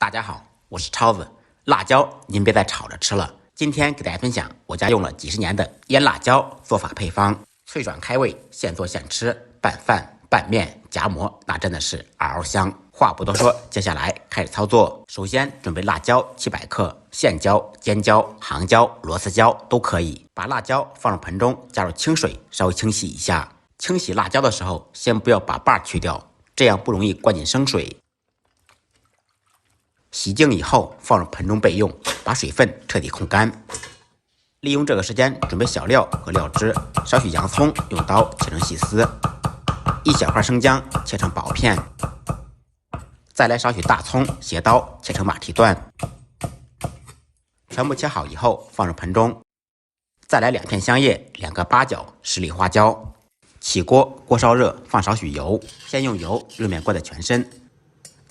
大家好，我是超子。辣椒您别再炒着吃了。今天给大家分享我家用了几十年的腌辣椒做法配方，脆爽开胃，现做现吃，拌饭、拌面、夹馍，那真的是嗷嗷香。话不多说，接下来开始操作。首先准备辣椒700克，线椒、尖椒、杭椒、螺丝椒都可以。把辣椒放入盆中，加入清水，稍微清洗一下。清洗辣椒的时候，先不要把把去掉，这样不容易灌进生水。洗净以后放入盆中备用，把水分彻底控干。利用这个时间准备小料和料汁，少许洋葱用刀切成细丝，一小块生姜切成薄片，再来少许大葱斜刀切成马蹄段，全部切好以后放入盆中。再来2片香叶，2个八角，10粒花椒。起锅，锅烧热，放少许油，先用油热面锅的全身。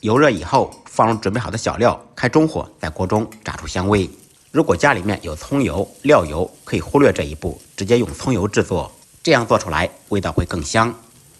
油热以后，放入准备好的小料，开中火，在锅中炸出香味。如果家里面有葱油、料油，可以忽略这一步，直接用葱油制作，这样做出来味道会更香。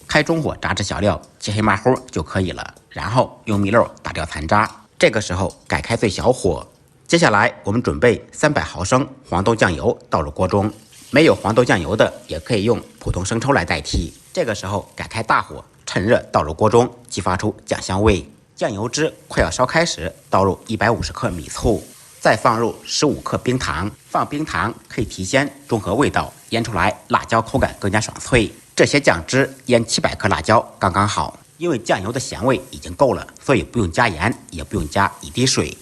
开中火炸至小料切黑麻糊就可以了，然后用米漏打掉残渣。这个时候改开最小火。接下来我们准备300毫升黄豆酱油倒入锅中，没有黄豆酱油的也可以用普通生抽来代替。这个时候改开大火，趁热倒入锅中，激发出酱香味。酱油汁快要烧开时，倒入150克米醋，再放入15克冰糖。放冰糖可以提鲜，中和味道，腌出来辣椒口感更加爽脆。这些酱汁腌700克辣椒刚刚好，因为酱油的咸味已经够了，所以不用加盐，也不用加1滴水。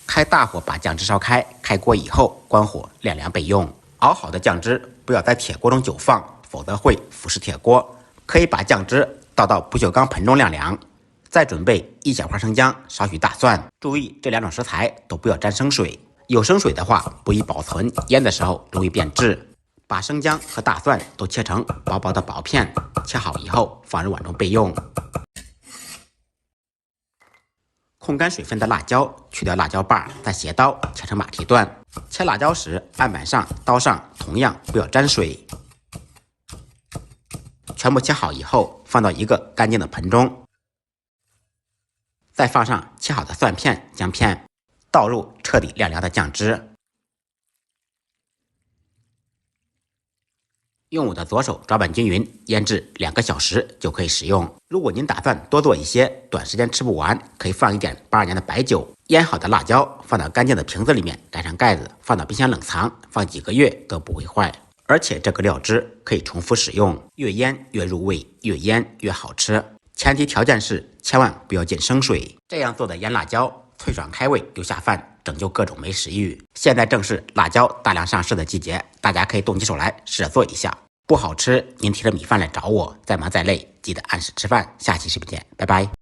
开大火把酱汁烧开，开锅以后关火晾凉备用。熬好的酱汁不要在铁锅中久放，否则会腐蚀铁锅。可以把酱汁倒到不锈钢盆中晾凉。再准备一小块生姜，少许大蒜。注意这2种食材都不要沾生水，有生水的话不宜保存，腌的时候容易变质。把生姜和大蒜都切成薄薄的薄片，切好以后放入碗中备用。控干水分的辣椒，去掉辣椒把，再斜刀切成马蹄段。切辣椒时案板上、刀上同样不要沾水。全部切好以后放到一个干净的盆中。再放上切好的蒜片、姜片，倒入彻底晾凉的酱汁。用我的左手抓拌均匀，腌制2个小时就可以食用。如果您打算多做一些，短时间吃不完，可以放一点82年的白酒。腌好的辣椒放到干净的瓶子里面，盖上盖子，放到冰箱冷藏，放几个月都不会坏。而且这个料汁可以重复使用，越腌越入味，越腌越好吃。前提条件是千万不要进生水。这样做的腌辣椒脆爽开胃又下饭，拯救各种没食欲。现在正是辣椒大量上市的季节，大家可以动起手来试着做一下。不好吃您提着米饭来找我，再忙再累记得按时吃饭。下期视频见，拜拜。